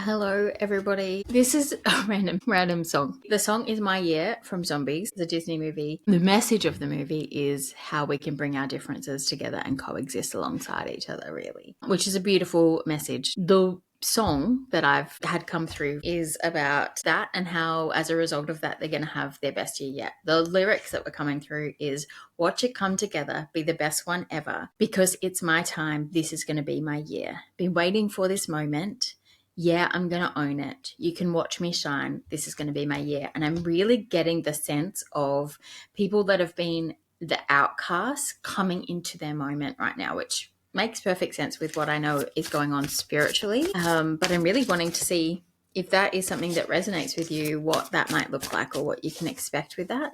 Hello, everybody. This is a random song. The song is My Year from Zombies, the Disney movie. The message of the movie is how we can bring our differences together and coexist alongside each other, really, which is a beautiful message. The song that I've had come through is about that and how, as a result of that, they're going to have their best year yet. The lyrics that were coming through is, watch it come together, be the best one ever, because it's my time, this is going to be my year. Been waiting for this moment. Yeah, I'm going to own it. You can watch me shine. This is going to be my year. And I'm really getting the sense of people that have been the outcasts coming into their moment right now, which makes perfect sense with what I know is going on spiritually. But I'm really wanting to see if that is something that resonates with you, what that might look like or what you can expect with that.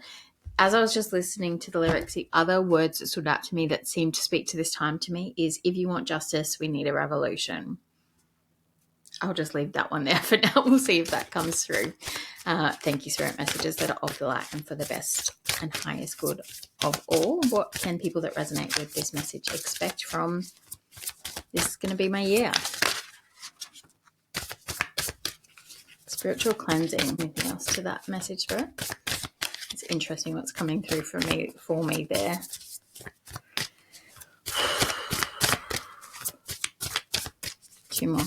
As I was just listening to the lyrics, the other words that stood out to me that seemed to speak to this time to me is, if you want justice, we need a revolution. I'll just leave that one there for now. We'll see if that comes through. Thank you, Spirit Messages that are of the light and for the best and highest good of all. What can people that resonate with this message expect from this is going to be my year? Spiritual cleansing. Anything else to that message, Spirit? It's interesting what's coming through for me there. Two more.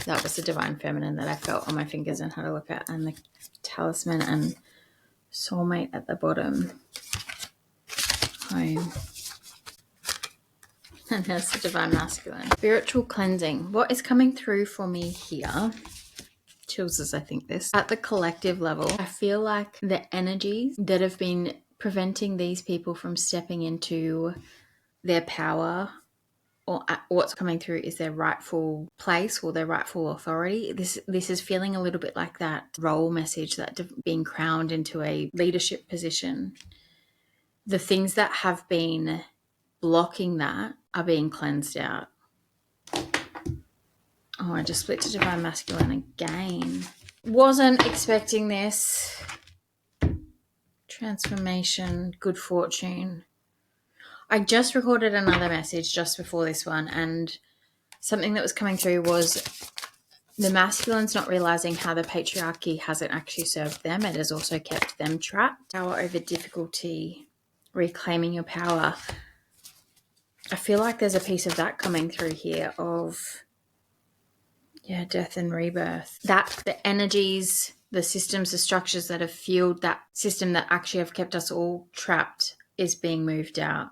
That was the Divine Feminine that I felt on my fingers and had a look at, and the Talisman and Soulmate at the bottom. Home. And there's the Divine Masculine. Spiritual cleansing. What is coming through for me here? Chills as I think this. At the collective level, I feel like the energies that have been preventing these people from stepping into their power, or what's coming through is their rightful place or their rightful authority. This is feeling a little bit like that role message, that being crowned into a leadership position. The things that have been blocking that are being cleansed out. Oh, I just split to Divine Masculine again. Wasn't expecting this. Transformation, good fortune. I just recorded another message just before this one, and something that was coming through was the masculines not realizing how the patriarchy hasn't actually served them. It has also kept them trapped. Power over difficulty, reclaiming your power. I feel like there's a piece of that coming through here of, death and rebirth. That the energies, the systems, the structures that have fueled that system that actually have kept us all trapped is being moved out,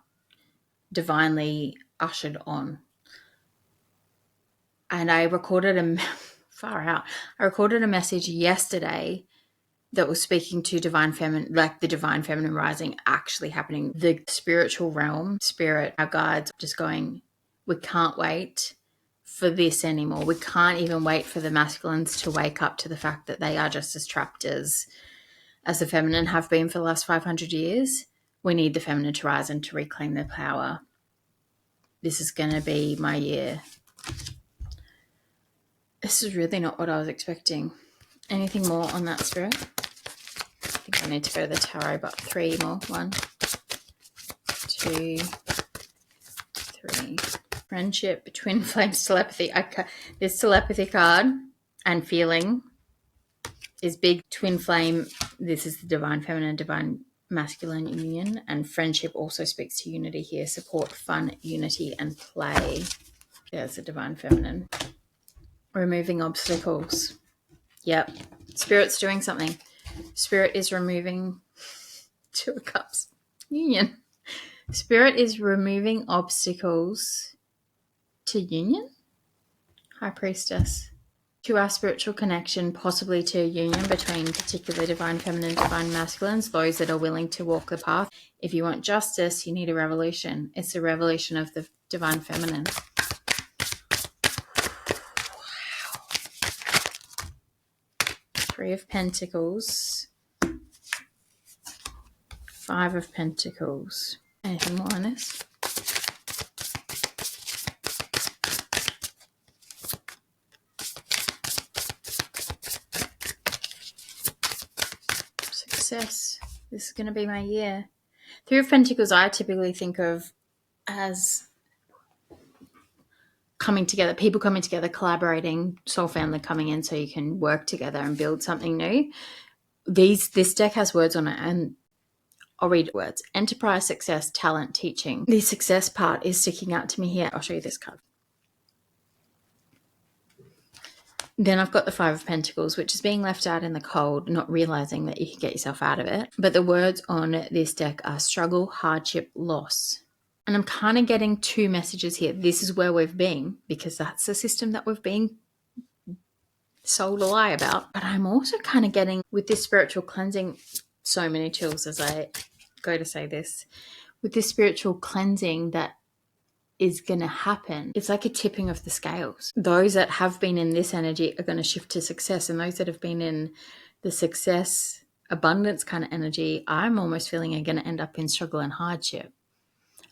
divinely ushered on. And I recorded I recorded a message yesterday that was speaking to Divine Feminine, like the Divine Feminine rising actually happening, the spiritual realm, spirit, our guides just going, we can't wait for this anymore. We can't even wait for the masculines to wake up to the fact that they are just as trapped as the feminine have been for the last 500 years. We need the feminine to rise and to reclaim their power. This is going to be my year. This is really not what I was expecting. Anything more on that, Spirit? I think I need to go to the tarot, but 3 more. 1, 2, 3. Friendship, twin flames, telepathy. This telepathy card and feeling is big. Twin flame, this is the Divine Feminine, Divine Masculine union. And friendship also speaks to unity here. Support, fun, unity, and play. There's the Divine Feminine. Removing obstacles. Yep. Spirit's doing something. Spirit is removing 2 of Cups. Union. Spirit is removing obstacles to union. High Priestess. To our spiritual connection, possibly to a union between particular Divine Feminine, Divine Masculines, those that are willing to walk the path. If you want justice, you need a revolution. It's the revolution of the Divine Feminine. Three of Pentacles, 5 of Pentacles. Anything more on this? Success. This is going to be my year. 3 of Pentacles I typically think of as coming together, people coming together, collaborating, soul family coming in so you can work together and build something new. This deck has words on it, and I'll read words. Enterprise, success, talent, teaching. The success part is sticking out to me here. I'll show you this card. Then I've got the Five of Pentacles, which is being left out in the cold, not realizing that you can get yourself out of it. But the words on this deck are struggle, hardship, loss. And I'm kind of getting two messages here. This is where we've been, because that's the system that we've been sold a lie about. But I'm also kind of getting, with this spiritual cleansing, so many chills as I go to say this, with this spiritual cleansing that is going to happen, it's like a tipping of the scales. Those that have been in this energy are going to shift to success, and those that have been in the success, abundance kind of energy, I'm almost feeling are going to end up in struggle and hardship.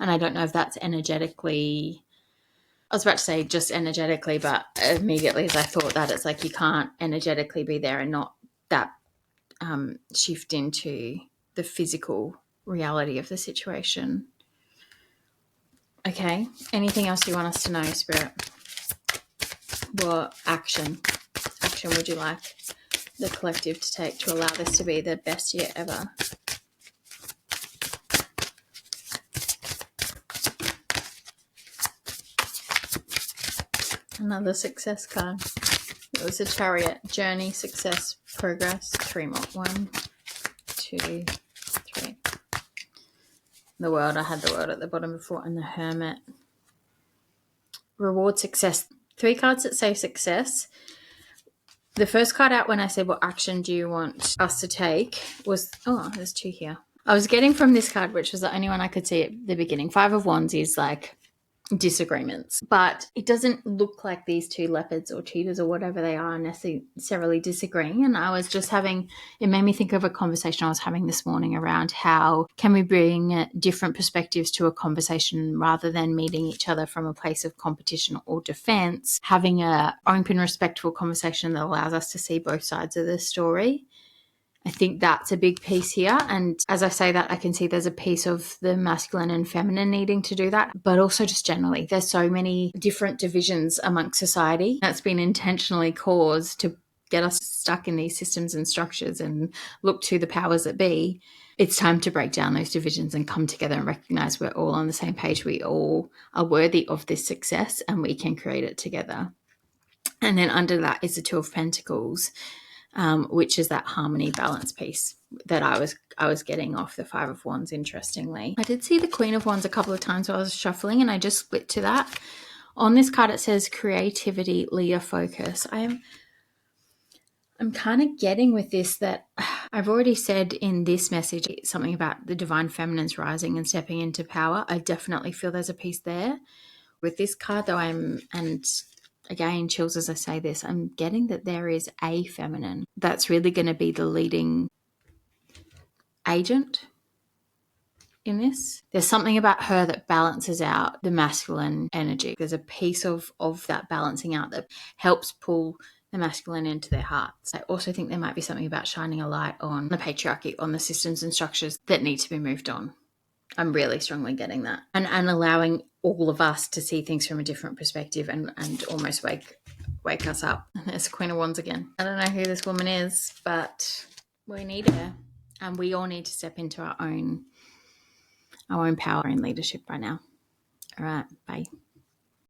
And I don't know if that's energetically, I was about to say just energetically, but immediately as I thought that, it's like you can't energetically be there and not that shift into the physical reality of the situation. Okay, anything else you want us to know, Spirit? What action would you like the collective to take to allow this to be the best year ever? Another success card. It was a Chariot. Journey, success, progress. 3 more. 1, 2, 3. The World. I had the World at the bottom before, and the Hermit. Reward, success. 3 cards that say success. The first card out when I said what action do you want us to take was, oh, there's 2 here. I was getting from this card, which was the only one I could see at the beginning. 5 of Wands is like disagreements, but it doesn't look like these 2 leopards or cheetahs or whatever they are necessarily disagreeing. And I was just it made me think of a conversation I was having this morning around how can we bring different perspectives to a conversation rather than meeting each other from a place of competition or defense, having a open, respectful conversation that allows us to see both sides of the story. I think that's a big piece here. And as I say that, I can see there's a piece of the masculine and feminine needing to do that, but also just generally, there's so many different divisions amongst society that's been intentionally caused to get us stuck in these systems and structures and look to the powers that be. It's time to break down those divisions and come together and recognize we're all on the same page. We all are worthy of this success and we can create it together. And then under that is the 2 of Pentacles, which is that harmony balance piece that I was getting off the 5 of Wands. Interestingly, I did see the Queen of Wands a couple of times while I was shuffling, and I just split to that. On this card it says creativity, Leah focus. I'm kind of getting with this that I've already said in this message something about the divine feminine's rising and stepping into power. I definitely feel there's a piece there. With this card though, and again, chills as I say this, I'm getting that there is a feminine that's really going to be the leading agent in this. There's something about her that balances out the masculine energy. There's a piece of that balancing out that helps pull the masculine into their hearts. I also think there might be something about shining a light on the patriarchy, on the systems and structures that need to be moved on. I'm really strongly getting that. And allowing all of us to see things from a different perspective and almost wake us up. There's Queen of Wands again. I don't know who this woman is, but we need her. And we all need to step into our own power and leadership right now. All right, bye.